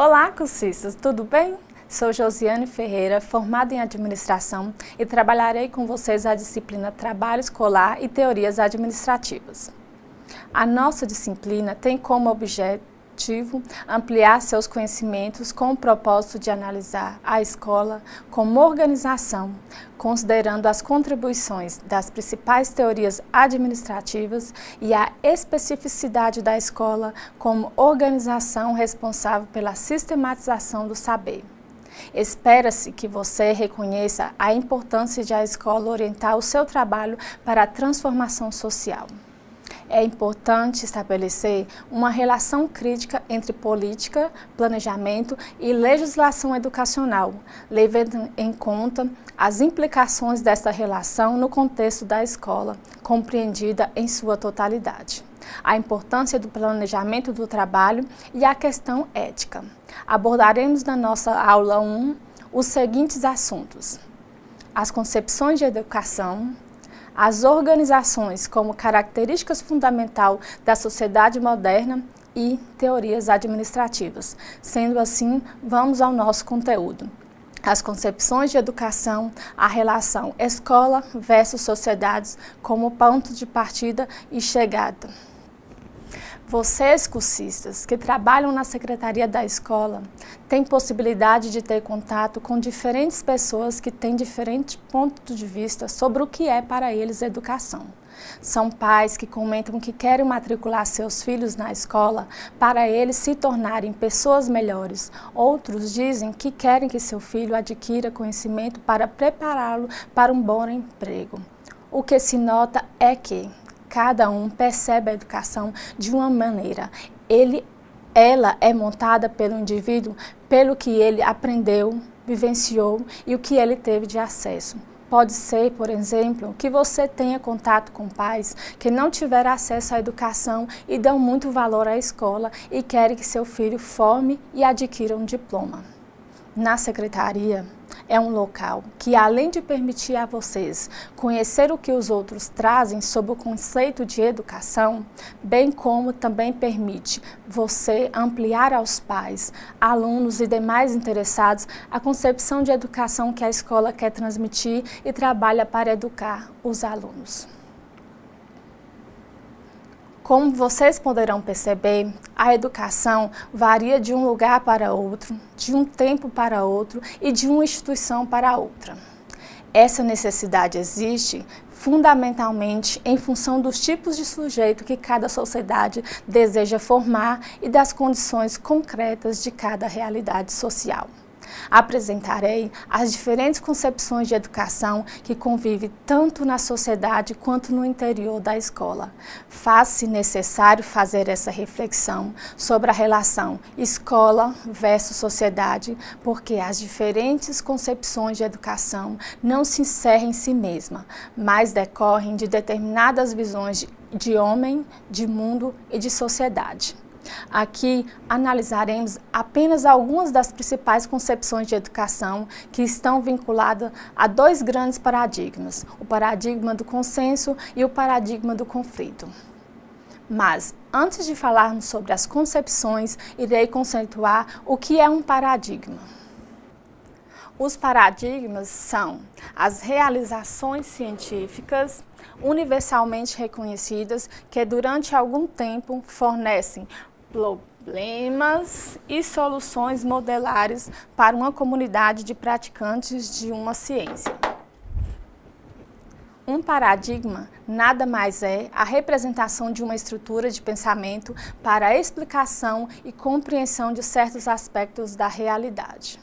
Olá, cursistas, tudo bem? Sou Josiane Ferreira, formada em Administração e trabalharei com vocês a disciplina Trabalho Escolar e Teorias Administrativas. A nossa disciplina tem como objetivo ampliar seus conhecimentos com o propósito de analisar a escola como organização, considerando as contribuições das principais teorias administrativas e a especificidade da escola como organização responsável pela sistematização do saber. Espera-se que você reconheça a importância de a escola orientar o seu trabalho para a transformação social. É importante estabelecer uma relação crítica entre política, planejamento e legislação educacional, levando em conta as implicações dessa relação no contexto da escola, compreendida em sua totalidade. A importância do planejamento do trabalho e a questão ética. Abordaremos na nossa aula 1 os seguintes assuntos: as concepções de educação, as organizações como características fundamental da sociedade moderna e teorias administrativas. Sendo assim, vamos ao nosso conteúdo. As concepções de educação, a relação escola versus sociedades como ponto de partida e chegada. Vocês, cursistas, que trabalham na secretaria da escola, têm possibilidade de ter contato com diferentes pessoas que têm diferentes pontos de vista sobre o que é para eles educação. São pais que comentam que querem matricular seus filhos na escola para eles se tornarem pessoas melhores. Outros dizem que querem que seu filho adquira conhecimento para prepará-lo para um bom emprego. O que se nota é que cada um percebe a educação de uma maneira. Ela é montada pelo indivíduo, pelo que ele aprendeu, vivenciou e o que ele teve de acesso. Pode ser, por exemplo, que você tenha contato com pais que não tiveram acesso à educação e dão muito valor à escola e querem que seu filho forme e adquira um diploma. Na secretaria, é um local que, além de permitir a vocês conhecer o que os outros trazem sobre o conceito de educação, bem como também permite você ampliar aos pais, alunos e demais interessados a concepção de educação que a escola quer transmitir e trabalha para educar os alunos. Como vocês poderão perceber, a educação varia de um lugar para outro, de um tempo para outro e de uma instituição para outra. Essa necessidade existe fundamentalmente em função dos tipos de sujeito que cada sociedade deseja formar e das condições concretas de cada realidade social. Apresentarei as diferentes concepções de educação que convivem tanto na sociedade quanto no interior da escola. Faz-se necessário fazer essa reflexão sobre a relação escola versus sociedade, porque as diferentes concepções de educação não se encerram em si mesma, mas decorrem de determinadas visões de homem, de mundo e de sociedade. Aqui analisaremos apenas algumas das principais concepções de educação que estão vinculadas a dois grandes paradigmas, o paradigma do consenso e o paradigma do conflito. Mas, antes de falarmos sobre as concepções, irei conceituar o que é um paradigma. Os paradigmas são as realizações científicas universalmente reconhecidas que durante algum tempo fornecem problemas e soluções modelares para uma comunidade de praticantes de uma ciência. Um paradigma nada mais é a representação de uma estrutura de pensamento para a explicação e compreensão de certos aspectos da realidade.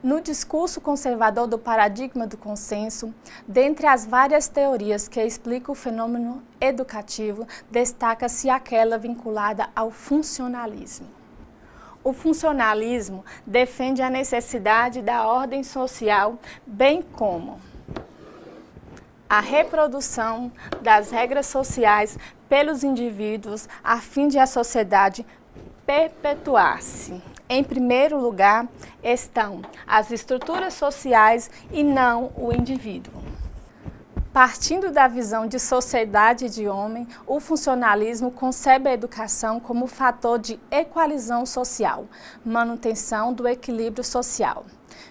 No discurso conservador do paradigma do consenso, dentre as várias teorias que explicam o fenômeno educativo, destaca-se aquela vinculada ao funcionalismo. O funcionalismo defende a necessidade da ordem social, bem como a reprodução das regras sociais pelos indivíduos, a fim de a sociedade perpetuar-se. Em primeiro lugar estão as estruturas sociais e não o indivíduo. Partindo da visão de sociedade e de homem, o funcionalismo concebe a educação como fator de equalização social, manutenção do equilíbrio social,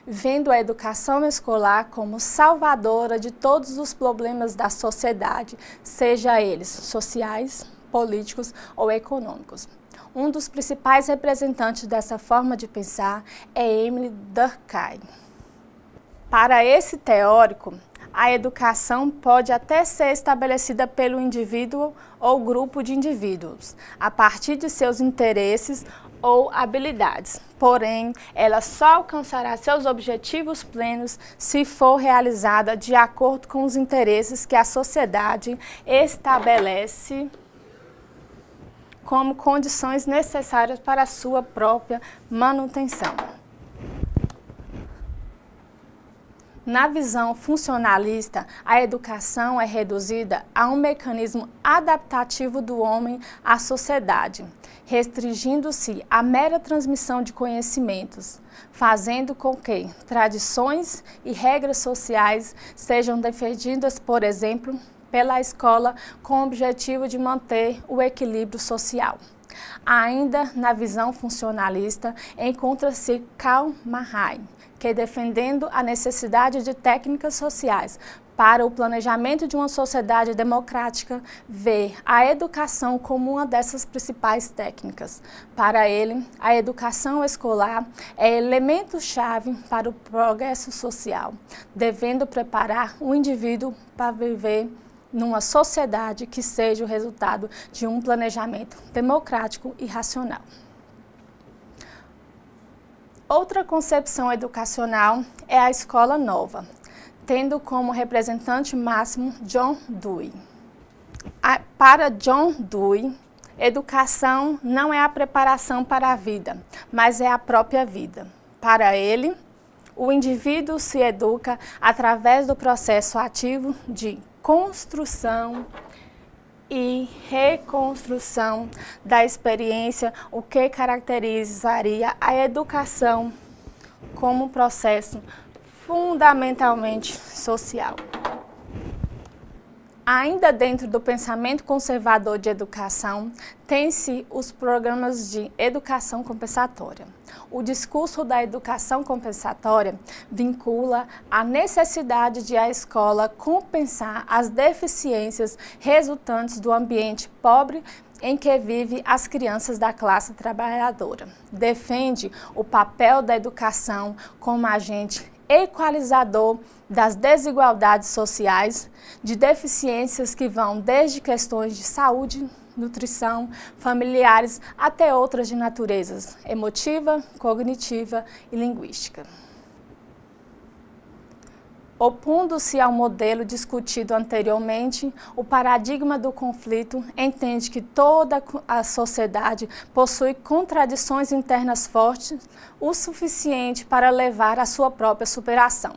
vendo a educação escolar como salvadora de todos os problemas da sociedade, seja eles sociais, políticos ou econômicos. Um dos principais representantes dessa forma de pensar é Émile Durkheim. Para esse teórico, a educação pode até ser estabelecida pelo indivíduo ou grupo de indivíduos, a partir de seus interesses ou habilidades. Porém, ela só alcançará seus objetivos plenos se for realizada de acordo com os interesses que a sociedade estabelece como condições necessárias para a sua própria manutenção. Na visão funcionalista, a educação é reduzida a um mecanismo adaptativo do homem à sociedade, restringindo-se à mera transmissão de conhecimentos, fazendo com que tradições e regras sociais sejam defendidas, por exemplo, pela escola com o objetivo de manter o equilíbrio social. Ainda na visão funcionalista, encontra-se Karl Marx, que defendendo a necessidade de técnicas sociais para o planejamento de uma sociedade democrática, vê a educação como uma dessas principais técnicas. Para ele, a educação escolar é elemento-chave para o progresso social, devendo preparar o indivíduo para viver numa sociedade que seja o resultado de um planejamento democrático e racional. Outra concepção educacional é a escola nova, tendo como representante máximo John Dewey. Para John Dewey, educação não é a preparação para a vida, mas é a própria vida. Para ele, o indivíduo se educa através do processo ativo de construção e reconstrução da experiência, o que caracterizaria a educação como um processo fundamentalmente social. Ainda dentro do pensamento conservador de educação, tem-se os programas de educação compensatória. O discurso da educação compensatória vincula a necessidade de a escola compensar as deficiências resultantes do ambiente pobre em que vivem as crianças da classe trabalhadora. Defende o papel da educação como agente equalizador das desigualdades sociais, de deficiências que vão desde questões de saúde, nutrição, familiares, até outras de naturezas emotiva, cognitiva e linguística. Opondo-se ao modelo discutido anteriormente, o paradigma do conflito entende que toda a sociedade possui contradições internas fortes o suficiente para levar à sua própria superação.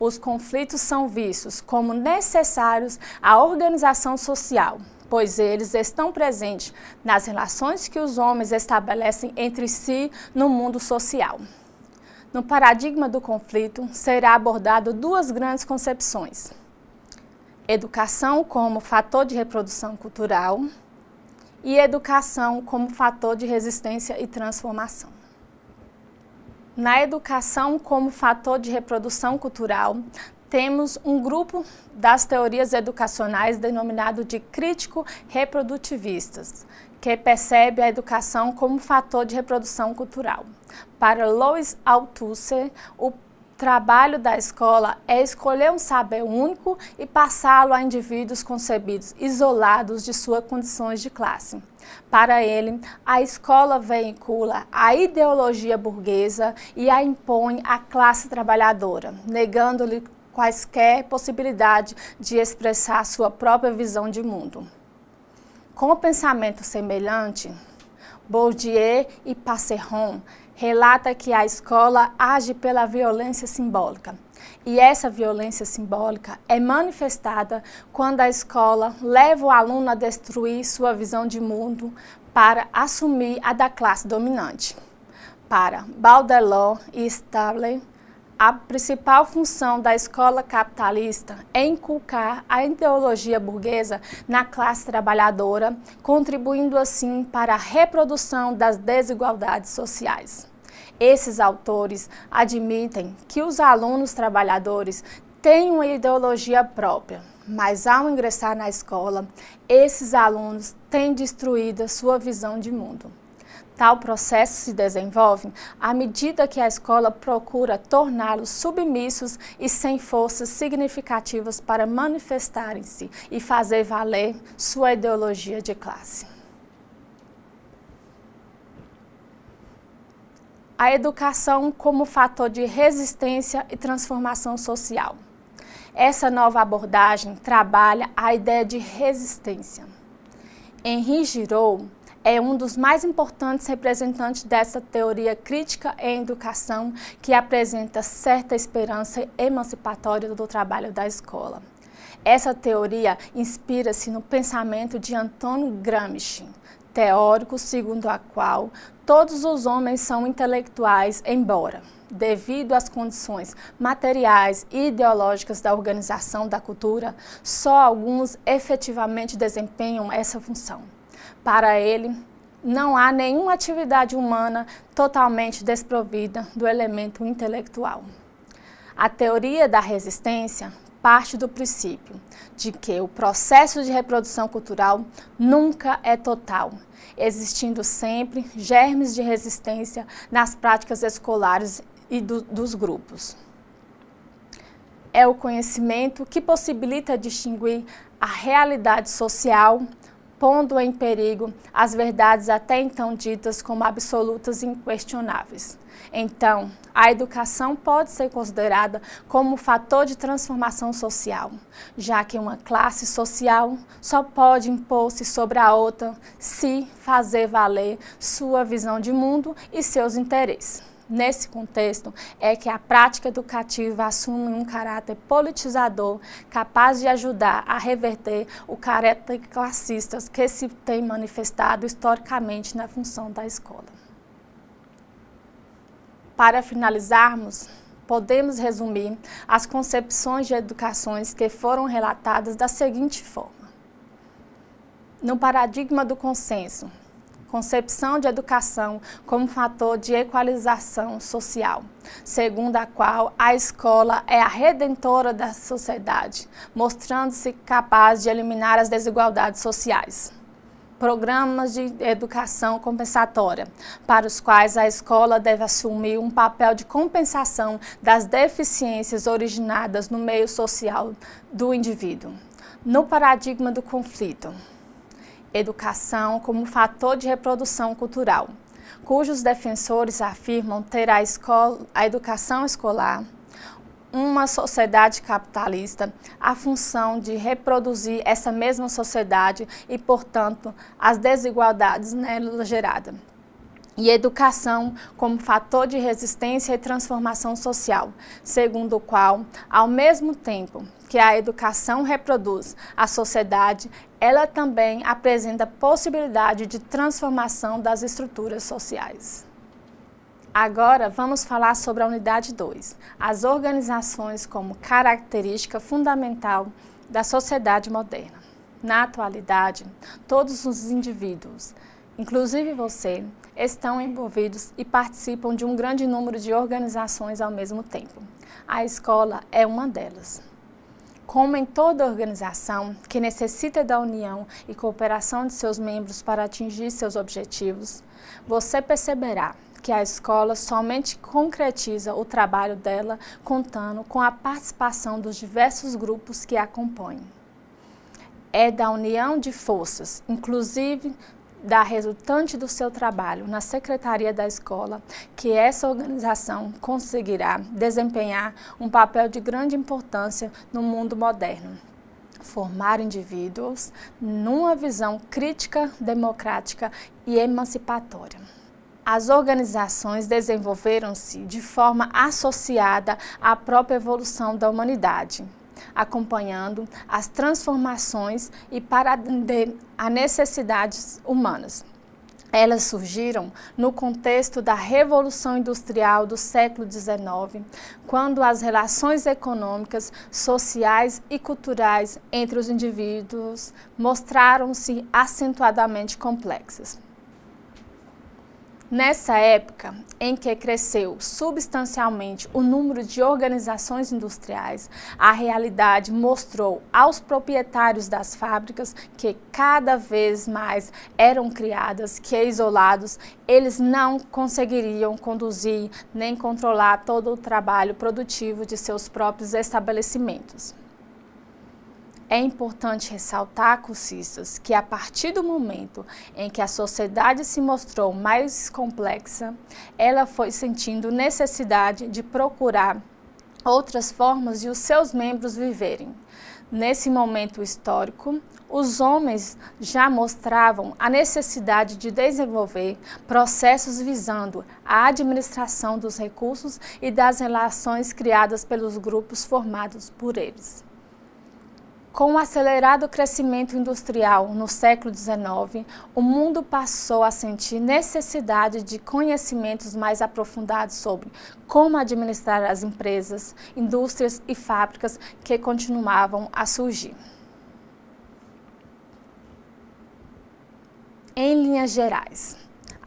Os conflitos são vistos como necessários à organização social, pois eles estão presentes nas relações que os homens estabelecem entre si no mundo social. No paradigma do conflito, será abordado duas grandes concepções: educação como fator de reprodução cultural e educação como fator de resistência e transformação. Na educação como fator de reprodução cultural, temos um grupo das teorias educacionais denominado de crítico-reprodutivistas, que percebe a educação como fator de reprodução cultural. Para Louis Althusser, o trabalho da escola é escolher um saber único e passá-lo a indivíduos concebidos isolados de suas condições de classe. Para ele, a escola veicula a ideologia burguesa e a impõe à classe trabalhadora, negando-lhe quaisquer possibilidade de expressar sua própria visão de mundo. Com o pensamento semelhante, Bourdieu e Passeron relata que a escola age pela violência simbólica. E essa violência simbólica é manifestada quando a escola leva o aluno a destruir sua visão de mundo para assumir a da classe dominante. Para Baudelot e Stabler, A principal função da escola capitalista é inculcar a ideologia burguesa na classe trabalhadora, contribuindo assim para a reprodução das desigualdades sociais. Esses autores admitem que os alunos trabalhadores têm uma ideologia própria, mas ao ingressar na escola, esses alunos têm destruído sua visão de mundo. Tal processo se desenvolve à medida que a escola procura torná-los submissos e sem forças significativas para manifestarem-se e fazer valer sua ideologia de classe. A educação como fator de resistência e transformação social. Essa nova abordagem trabalha a ideia de resistência. Henri Giraud é um dos mais importantes representantes dessa teoria crítica em educação que apresenta certa esperança emancipatória do trabalho da escola. Essa teoria inspira-se no pensamento de Antônio Gramsci, teórico segundo a qual todos os homens são intelectuais, embora, devido às condições materiais e ideológicas da organização da cultura, só alguns efetivamente desempenham essa função. Para ele, não há nenhuma atividade humana totalmente desprovida do elemento intelectual. A teoria da resistência parte do princípio de que o processo de reprodução cultural nunca é total, existindo sempre germes de resistência nas práticas escolares e dos grupos. É o conhecimento que possibilita distinguir a realidade social, pondo em perigo as verdades até então ditas como absolutas e inquestionáveis. Então, a educação pode ser considerada como fator de transformação social, já que uma classe social só pode impor-se sobre a outra se fazer valer sua visão de mundo e seus interesses. Nesse contexto, é que a prática educativa assume um caráter politizador capaz de ajudar a reverter o caráter classista que se tem manifestado historicamente na função da escola. Para finalizarmos, podemos resumir as concepções de educações que foram relatadas da seguinte forma. No paradigma do consenso, concepção de educação como fator de equalização social, segundo a qual a escola é a redentora da sociedade, mostrando-se capaz de eliminar as desigualdades sociais. Programas de educação compensatória, para os quais a escola deve assumir um papel de compensação das deficiências originadas no meio social do indivíduo. No paradigma do conflito, educação como fator de reprodução cultural, cujos defensores afirmam ter a educação escolar, uma sociedade capitalista, a função de reproduzir essa mesma sociedade e, portanto, as desigualdades nela geradas. E educação como fator de resistência e transformação social, segundo o qual, ao mesmo tempo que a educação reproduz a sociedade, ela também apresenta possibilidade de transformação das estruturas sociais. Agora vamos falar sobre a unidade 2, as organizações como característica fundamental da sociedade moderna. Na atualidade, todos os indivíduos, inclusive você, estão envolvidos e participam de um grande número de organizações ao mesmo tempo. A escola é uma delas. Como em toda organização que necessita da união e cooperação de seus membros para atingir seus objetivos, você perceberá que a escola somente concretiza o trabalho dela contando com a participação dos diversos grupos que a compõem. É da união de forças, inclusive da resultante do seu trabalho na secretaria da escola, que essa organização conseguirá desempenhar um papel de grande importância no mundo moderno. Formar indivíduos numa visão crítica, democrática e emancipatória. As organizações desenvolveram-se de forma associada à própria evolução da humanidade, acompanhando as transformações e para atender a necessidades humanas. Elas surgiram no contexto da Revolução Industrial do século XIX, quando as relações econômicas, sociais e culturais entre os indivíduos mostraram-se acentuadamente complexas. Nessa época, em que cresceu substancialmente o número de organizações industriais, a realidade mostrou aos proprietários das fábricas que cada vez mais eram criadas, que isolados, eles não conseguiriam conduzir nem controlar todo o trabalho produtivo de seus próprios estabelecimentos. É importante ressaltar, cursistas, que a partir do momento em que a sociedade se mostrou mais complexa, ela foi sentindo necessidade de procurar outras formas de os seus membros viverem. Nesse momento histórico, os homens já mostravam a necessidade de desenvolver processos visando a administração dos recursos e das relações criadas pelos grupos formados por eles. Com o acelerado crescimento industrial no século XIX, o mundo passou a sentir necessidade de conhecimentos mais aprofundados sobre como administrar as empresas, indústrias e fábricas que continuavam a surgir. Em linhas gerais,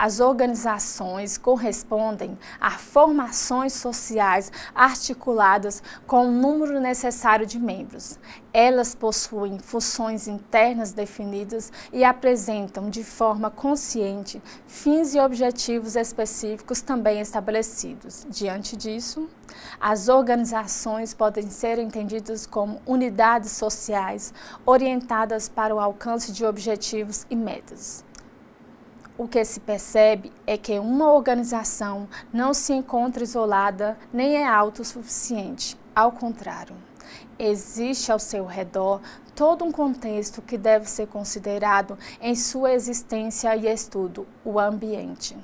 as organizações correspondem a formações sociais articuladas com o número necessário de membros. Elas possuem funções internas definidas e apresentam de forma consciente fins e objetivos específicos também estabelecidos. Diante disso, as organizações podem ser entendidas como unidades sociais orientadas para o alcance de objetivos e metas. O que se percebe é que uma organização não se encontra isolada nem é autossuficiente. Ao contrário, existe ao seu redor todo um contexto que deve ser considerado em sua existência e estudo, o ambiente.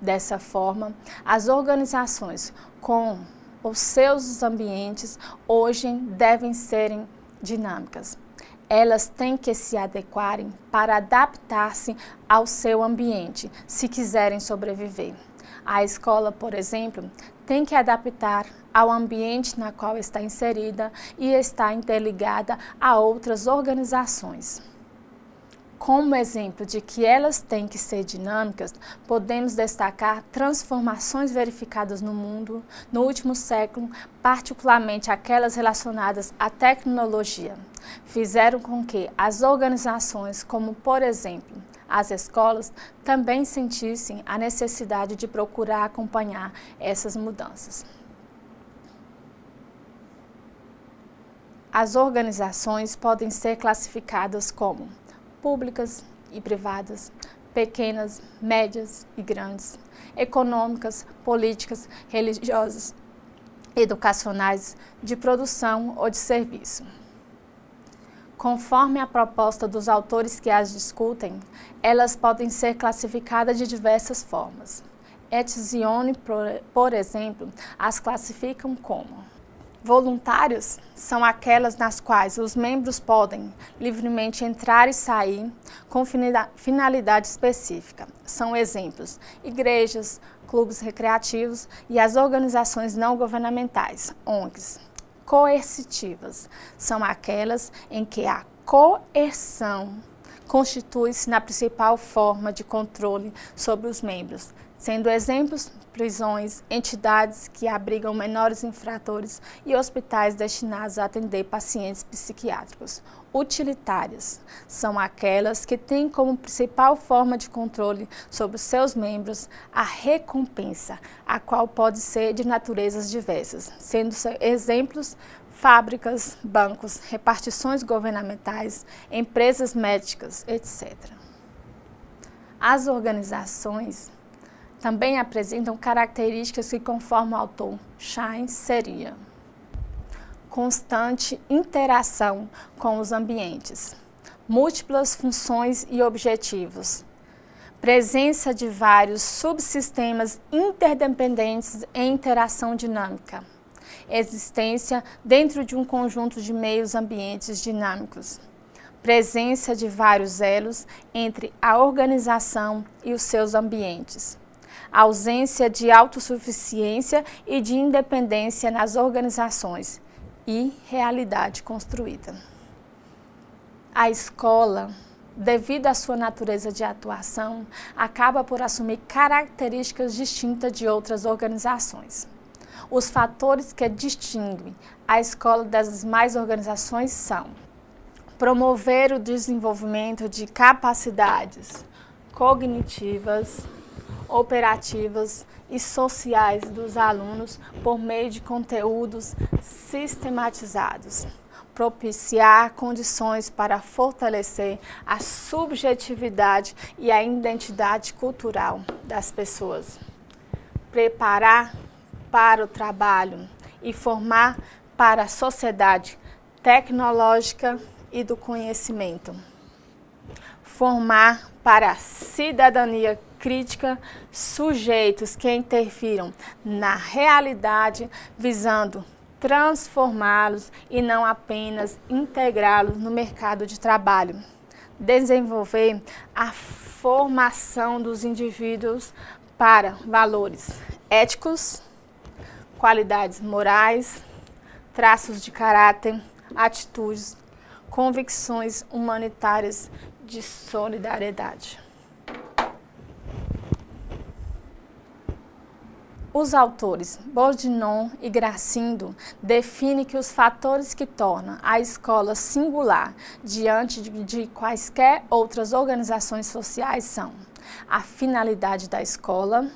Dessa forma, as organizações com os seus ambientes hoje devem serem dinâmicas. Elas têm que se adequarem para adaptar-se ao seu ambiente, se quiserem sobreviver. A escola, por exemplo, tem que adaptar ao ambiente na qual está inserida e está interligada a outras organizações. Como exemplo de que elas têm que ser dinâmicas, podemos destacar transformações verificadas no mundo no último século, particularmente aquelas relacionadas à tecnologia. Fizeram com que as organizações, como por exemplo as escolas, também sentissem a necessidade de procurar acompanhar essas mudanças. As organizações podem ser classificadas como públicas e privadas, pequenas, médias e grandes, econômicas, políticas, religiosas, educacionais, de produção ou de serviço. Conforme a proposta dos autores que as discutem, elas podem ser classificadas de diversas formas. Etzioni, por exemplo, as classificam como: voluntários são aquelas nas quais os membros podem livremente entrar e sair com finalidade específica. São exemplos: igrejas, clubes recreativos e as organizações não governamentais, ONGs. Coercitivas são aquelas em que a coerção constitui-se na principal forma de controle sobre os membros, sendo exemplos prisões, entidades que abrigam menores infratores e hospitais destinados a atender pacientes psiquiátricos. Utilitárias são aquelas que têm como principal forma de controle sobre os seus membros a recompensa, a qual pode ser de naturezas diversas, sendo exemplos fábricas, bancos, repartições governamentais, empresas médicas, etc. As organizações também apresentam características que, conforme o autor Schein, seria constante interação com os ambientes, múltiplas funções e objetivos, presença de vários subsistemas interdependentes em interação dinâmica, existência dentro de um conjunto de meios ambientes dinâmicos, presença de vários elos entre a organização e os seus ambientes, ausência de autossuficiência e de independência nas organizações e realidade construída. A escola, devido à sua natureza de atuação, acaba por assumir características distintas de outras organizações. Os fatores que distinguem a escola das demais organizações são: promover o desenvolvimento de capacidades cognitivas, operativas e sociais dos alunos por meio de conteúdos sistematizados, propiciar condições para fortalecer a subjetividade e a identidade cultural das pessoas, preparar para o trabalho e formar para a sociedade tecnológica e do conhecimento, formar para a cidadania crítica sujeitos que interfiram na realidade, visando transformá-los e não apenas integrá-los no mercado de trabalho. Desenvolver a formação dos indivíduos para valores éticos, qualidades morais, traços de caráter, atitudes, convicções humanitárias de solidariedade. Os autores Bourdieu e Gracindo definem que os fatores que tornam a escola singular diante de quaisquer outras organizações sociais são a finalidade da escola,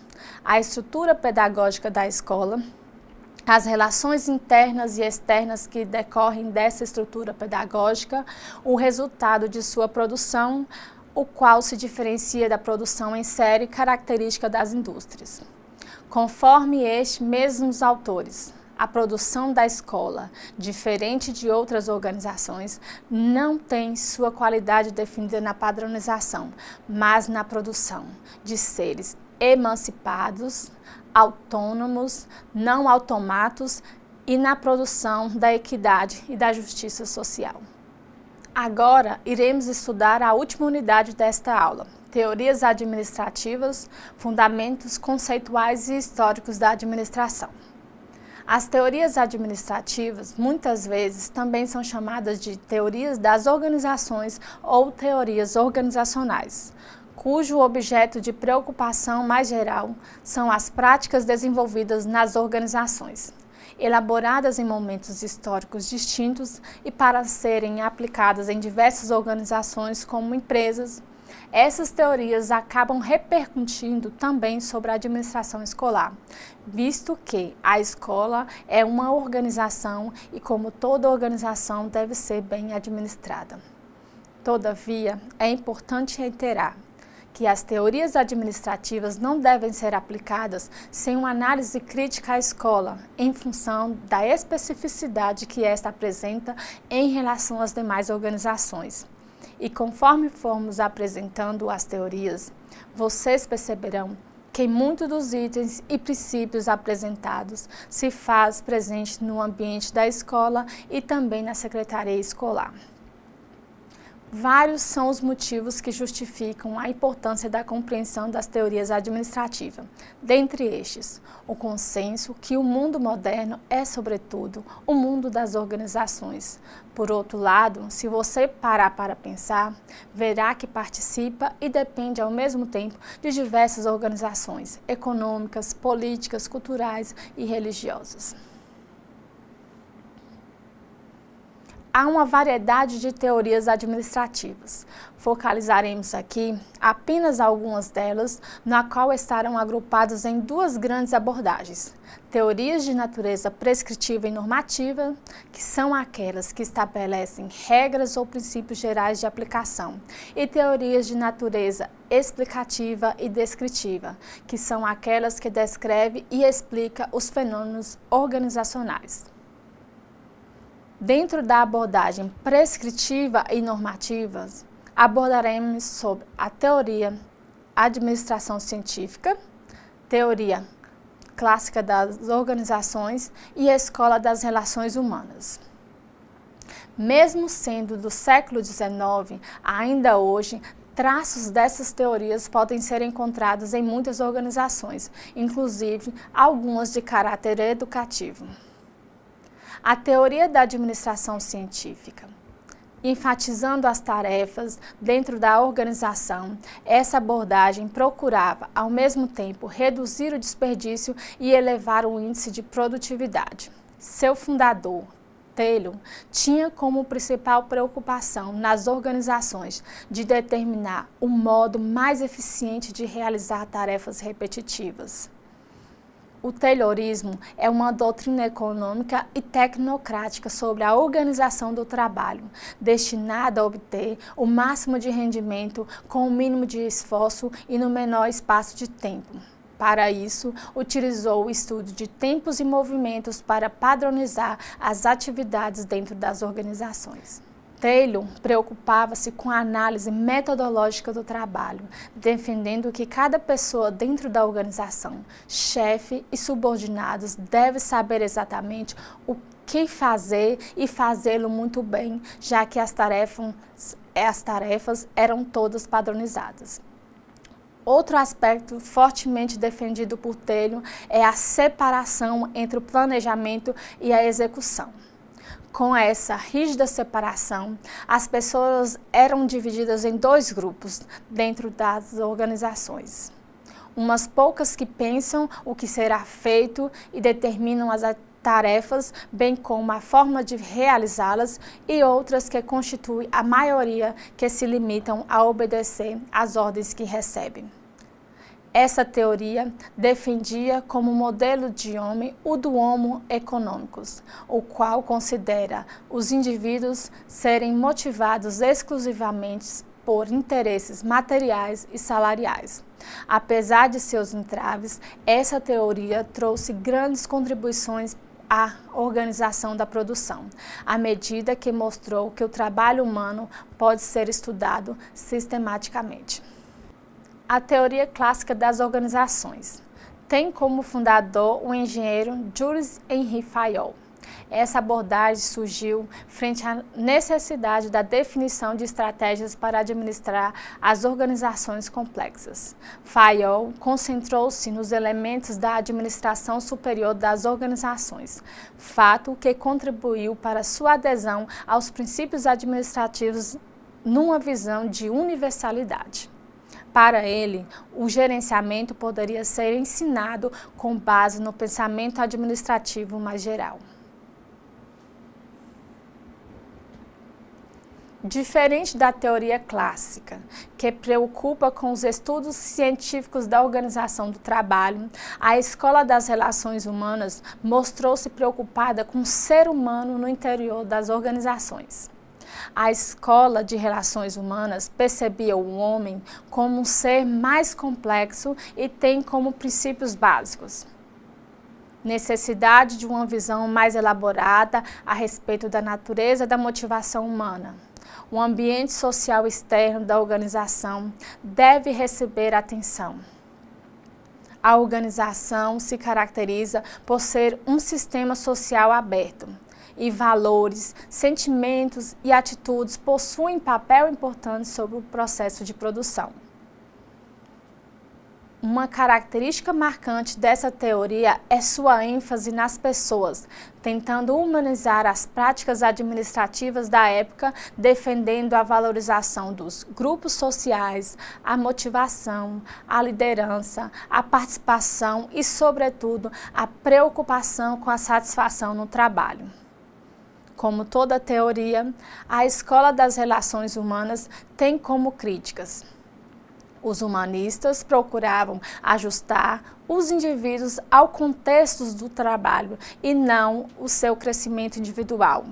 a estrutura pedagógica da escola, as relações internas e externas que decorrem dessa estrutura pedagógica, o resultado de sua produção, o qual se diferencia da produção em série característica das indústrias. Conforme estes mesmos autores, a produção da escola, diferente de outras organizações, não tem sua qualidade definida na padronização, mas na produção de seres emancipados, autônomos, não automatos e na produção da equidade e da justiça social. Agora, iremos estudar a última unidade desta aula, Teorias Administrativas, Fundamentos Conceituais e Históricos da Administração. As teorias administrativas, muitas vezes, também são chamadas de teorias das organizações ou teorias organizacionais, cujo objeto de preocupação mais geral são as práticas desenvolvidas nas organizações, elaboradas em momentos históricos distintos e para serem aplicadas em diversas organizações como empresas. Essas teorias acabam repercutindo também sobre a administração escolar, visto que a escola é uma organização e, como toda organização, deve ser bem administrada. Todavia, é importante reiterar que as teorias administrativas não devem ser aplicadas sem uma análise crítica à escola, em função da especificidade que esta apresenta em relação às demais organizações. E conforme formos apresentando as teorias, vocês perceberão que muitos dos itens e princípios apresentados se faz presente no ambiente da escola e também na secretaria escolar. Vários são os motivos que justificam a importância da compreensão das teorias administrativas. Dentre estes, o consenso que o mundo moderno é, sobretudo, o mundo das organizações. Por outro lado, se você parar para pensar, verá que participa e depende ao mesmo tempo de diversas organizações econômicas, políticas, culturais e religiosas. Há uma variedade de teorias administrativas. Focalizaremos aqui apenas algumas delas, na qual estarão agrupadas em duas grandes abordagens. Teorias de natureza prescritiva e normativa, que são aquelas que estabelecem regras ou princípios gerais de aplicação, e teorias de natureza explicativa e descritiva, que são aquelas que descrevem e explicam os fenômenos organizacionais. Dentro da abordagem prescritiva e normativa, abordaremos sobre a teoria administração científica, teoria clássica das organizações e a escola das relações humanas. Mesmo sendo do século XIX, ainda hoje, traços dessas teorias podem ser encontrados em muitas organizações, inclusive algumas de caráter educativo. A teoria da administração científica. Enfatizando as tarefas dentro da organização, essa abordagem procurava, ao mesmo tempo, reduzir o desperdício e elevar o índice de produtividade. Seu fundador, Taylor, tinha como principal preocupação nas organizações de determinar o modo mais eficiente de realizar tarefas repetitivas. O Taylorismo é uma doutrina econômica e tecnocrática sobre a organização do trabalho, destinada a obter o máximo de rendimento com o mínimo de esforço e no menor espaço de tempo. Para isso, utilizou o estudo de tempos e movimentos para padronizar as atividades dentro das organizações. Taylor preocupava-se com a análise metodológica do trabalho, defendendo que cada pessoa dentro da organização, chefe e subordinados, deve saber exatamente o que fazer e fazê-lo muito bem, já que as tarefas eram todas padronizadas. Outro aspecto fortemente defendido por Taylor é a separação entre o planejamento e a execução. Com essa rígida separação, as pessoas eram divididas em dois grupos dentro das organizações. Umas poucas que pensam o que será feito e determinam as tarefas, bem como a forma de realizá-las, e outras que constituem a maioria que se limitam a obedecer às ordens que recebem. Essa teoria defendia como modelo de homem o do Homo economicus, o qual considera os indivíduos serem motivados exclusivamente por interesses materiais e salariais. Apesar de seus entraves, essa teoria trouxe grandes contribuições à organização da produção, à medida que mostrou que o trabalho humano pode ser estudado sistematicamente. A teoria clássica das organizações tem como fundador o engenheiro Jules-Henri Fayol. Essa abordagem surgiu frente à necessidade da definição de estratégias para administrar as organizações complexas. Fayol concentrou-se nos elementos da administração superior das organizações, fato que contribuiu para sua adesão aos princípios administrativos numa visão de universalidade. Para ele, o gerenciamento poderia ser ensinado com base no pensamento administrativo mais geral. Diferente da teoria clássica, que preocupa com os estudos científicos da organização do trabalho, a Escola das Relações Humanas mostrou-se preocupada com o ser humano no interior das organizações. A Escola de Relações Humanas percebia o homem como um ser mais complexo e tem como princípios básicos: necessidade de uma visão mais elaborada a respeito da natureza da motivação humana. O ambiente social externo da organização deve receber atenção. A organização se caracteriza por ser um sistema social aberto, e valores, sentimentos e atitudes possuem papel importante sobre o processo de produção. Uma característica marcante dessa teoria é sua ênfase nas pessoas, tentando humanizar as práticas administrativas da época, defendendo a valorização dos grupos sociais, a motivação, a liderança, a participação e, sobretudo, a preocupação com a satisfação no trabalho. Como toda teoria, a Escola das Relações Humanas tem como críticas: os humanistas procuravam ajustar os indivíduos ao contexto do trabalho e não o seu crescimento individual.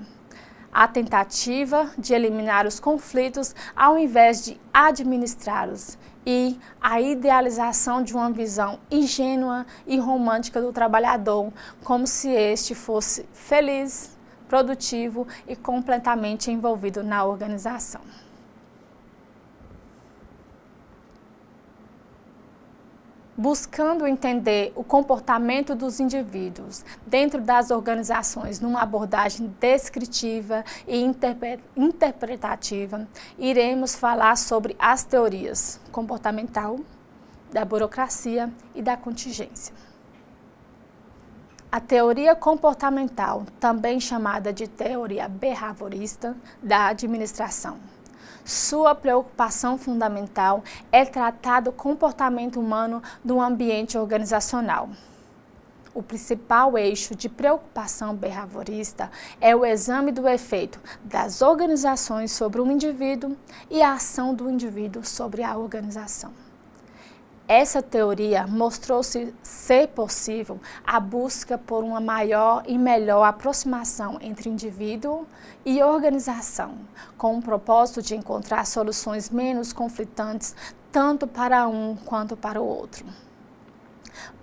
A tentativa de eliminar os conflitos ao invés de administrá-los e a idealização de uma visão ingênua e romântica do trabalhador, como se este fosse feliz, produtivo e completamente envolvido na organização. buscando entender o comportamento dos indivíduos dentro das organizações numa abordagem descritiva e interpretativa, iremos falar sobre as teorias comportamental, da burocracia e da contingência. A teoria comportamental, também chamada de teoria behaviorista da administração. Sua preocupação fundamental é tratar do comportamento humano no ambiente organizacional. O principal eixo de preocupação behaviorista é o exame do efeito das organizações sobre o indivíduo e a ação do indivíduo sobre a organização. Essa teoria mostrou-se ser possível a busca por uma maior e melhor aproximação entre indivíduo e organização, com o propósito de encontrar soluções menos conflitantes tanto para um quanto para o outro.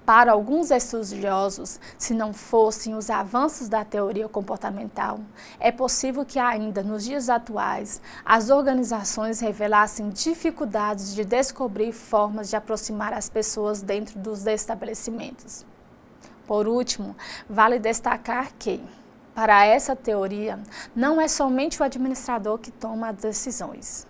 Para alguns estudiosos, se não fossem os avanços da teoria comportamental, é possível que ainda nos dias atuais as organizações revelassem dificuldades de descobrir formas de aproximar as pessoas dentro dos estabelecimentos. Por último, vale destacar que, para essa teoria, não é somente o administrador que toma as decisões.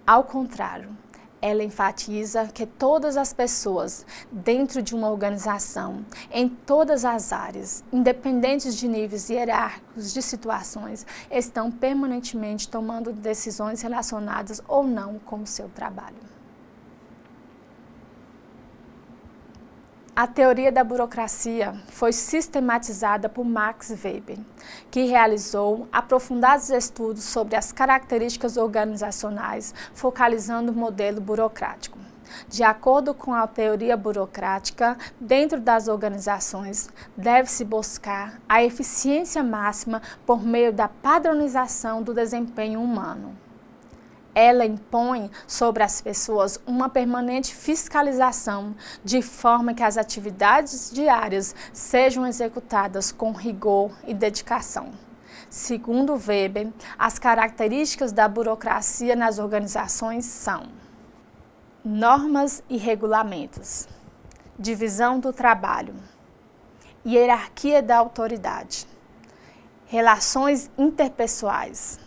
Ao contrário, ela enfatiza que todas as pessoas dentro de uma organização, em todas as áreas, independentes de níveis hierárquicos de situações, estão permanentemente tomando decisões relacionadas ou não com o seu trabalho. A teoria da burocracia foi sistematizada por Max Weber, que realizou aprofundados estudos sobre as características organizacionais, focalizando o modelo burocrático. De acordo com a teoria burocrática, dentro das organizações, deve-se buscar a eficiência máxima por meio da padronização do desempenho humano. Ela impõe sobre as pessoas uma permanente fiscalização, de forma que as atividades diárias sejam executadas com rigor e dedicação. Segundo Weber, as características da burocracia nas organizações são: normas e regulamentos, divisão do trabalho, hierarquia da autoridade, relações interpessoais,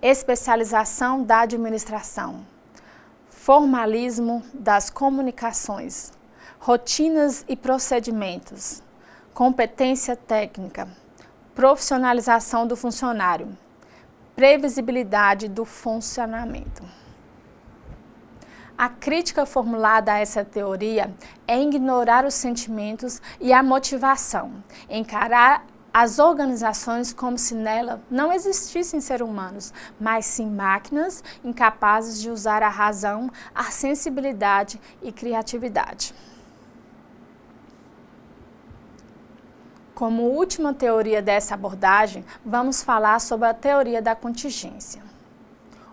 especialização da administração, formalismo das comunicações, rotinas e procedimentos, competência técnica, profissionalização do funcionário, previsibilidade do funcionamento. A crítica formulada a essa teoria é ignorar os sentimentos e a motivação, encarar as organizações como se nela não existissem seres humanos, mas sim máquinas incapazes de usar a razão, a sensibilidade e criatividade. Como última teoria dessa abordagem, vamos falar sobre a teoria da contingência.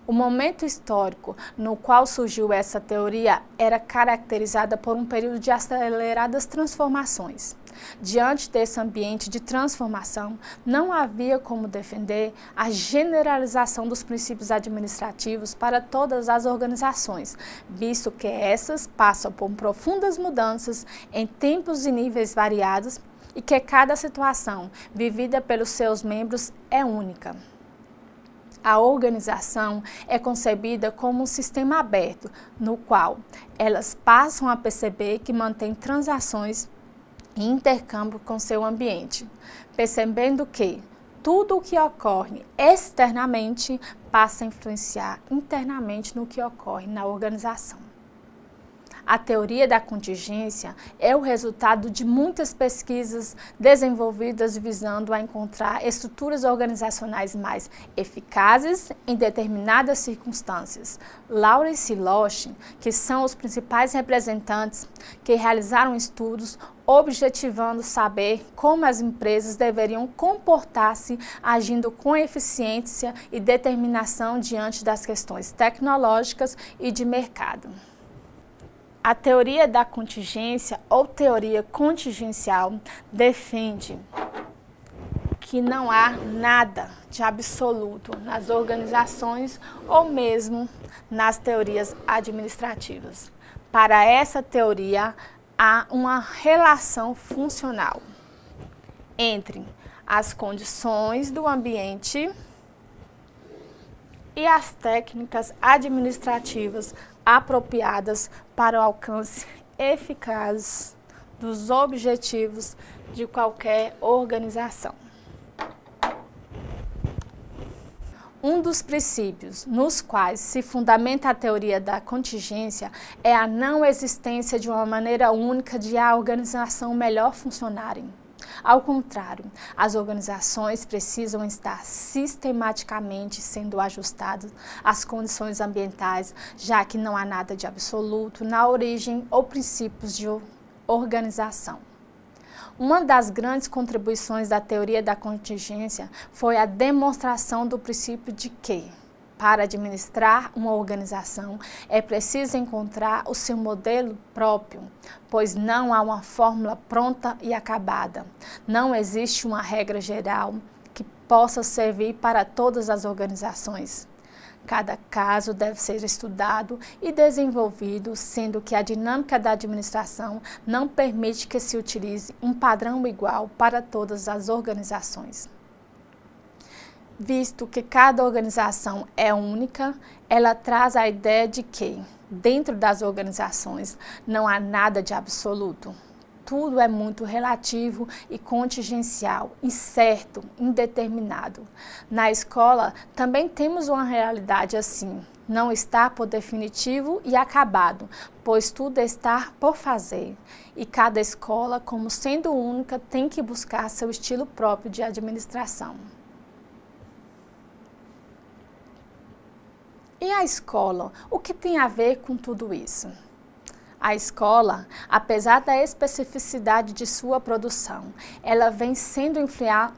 O momento histórico no qual surgiu essa teoria era caracterizada por um período de aceleradas transformações. Diante desse ambiente de transformação, não havia como defender a generalização dos princípios administrativos para todas as organizações, visto que essas passam por profundas mudanças em tempos e níveis variados e que cada situação vivida pelos seus membros é única. A organização é concebida como um sistema aberto, no qual elas passam a perceber que mantém transações e intercâmbio com seu ambiente, percebendo que tudo o que ocorre externamente passa a influenciar internamente no que ocorre na organização. A teoria da contingência é o resultado de muitas pesquisas desenvolvidas visando a encontrar estruturas organizacionais mais eficazes em determinadas circunstâncias. Lawrence e Losch, que são os principais representantes que realizaram estudos objetivando saber como as empresas deveriam comportar-se agindo com eficiência e determinação diante das questões tecnológicas e de mercado. A teoria da contingência ou teoria contingencial defende que não há nada de absoluto nas organizações ou mesmo nas teorias administrativas. Para essa teoria, há uma relação funcional entre as condições do ambiente e as técnicas administrativas apropriadas para o alcance eficaz dos objetivos de qualquer organização. Um dos princípios nos quais se fundamenta a teoria da contingência é a não existência de uma maneira única de a organização melhor funcionarem. Ao contrário, as organizações precisam estar sistematicamente sendo ajustadas às condições ambientais, já que não há nada de absoluto na origem ou princípios de organização. Uma das grandes contribuições da teoria da contingência foi a demonstração do princípio de que, para administrar uma organização, é preciso encontrar o seu modelo próprio, pois não há uma fórmula pronta e acabada. Não existe uma regra geral que possa servir para todas as organizações. Cada caso deve ser estudado e desenvolvido, sendo que a dinâmica da administração não permite que se utilize um padrão igual para todas as organizações. Visto que cada organização é única, ela traz a ideia de que, dentro das organizações, não há nada de absoluto. Tudo é muito relativo e contingencial, incerto, indeterminado. Na escola, também temos uma realidade assim. Não está por definitivo e acabado, pois tudo está por fazer. E cada escola, como sendo única, tem que buscar seu estilo próprio de administração. E a escola, o que tem a ver com tudo isso? A escola, apesar da especificidade de sua produção, ela vem sendo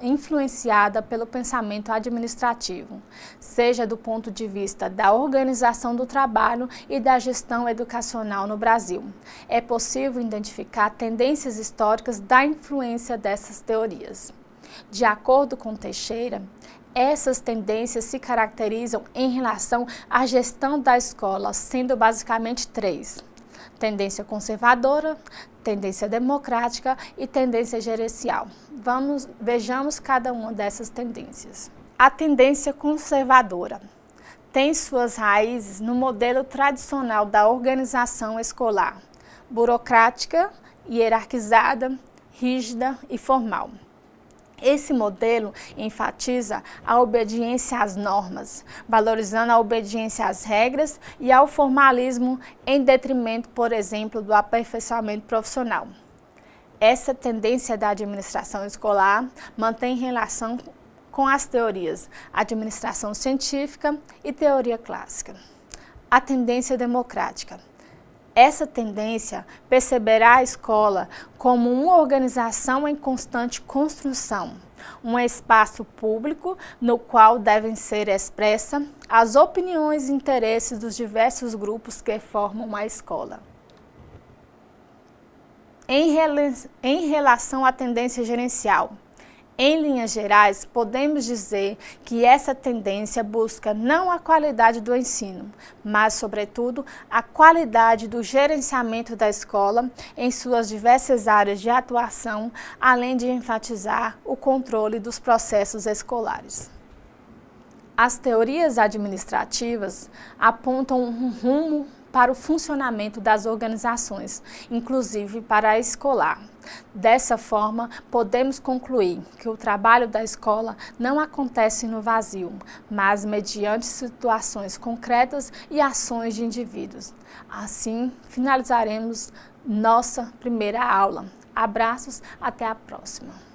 influenciada pelo pensamento administrativo, seja do ponto de vista da organização do trabalho e da gestão educacional no Brasil. É possível identificar tendências históricas da influência dessas teorias. De acordo com Teixeira, essas tendências se caracterizam em relação à gestão da escola, sendo basicamente três: tendência conservadora, tendência democrática e tendência gerencial. Vejamos cada uma dessas tendências. A tendência conservadora tem suas raízes no modelo tradicional da organização escolar, burocrática, hierarquizada, rígida e formal. Esse modelo enfatiza a obediência às normas, valorizando a obediência às regras e ao formalismo em detrimento, por exemplo, do aperfeiçoamento profissional. Essa tendência da administração escolar mantém relação com as teorias administração científica e teoria clássica. A tendência democrática. Essa tendência perceberá a escola como uma organização em constante construção, um espaço público no qual devem ser expressas as opiniões e interesses dos diversos grupos que formam a escola. Em relação à tendência gerencial, em linhas gerais, podemos dizer que essa tendência busca não a qualidade do ensino, mas, sobretudo, a qualidade do gerenciamento da escola em suas diversas áreas de atuação, além de enfatizar o controle dos processos escolares. As teorias administrativas apontam um rumo para o funcionamento das organizações, inclusive para a escolar. Dessa forma, podemos concluir que o trabalho da escola não acontece no vazio, mas mediante situações concretas e ações de indivíduos. Assim, finalizaremos nossa primeira aula. Abraços, até a próxima.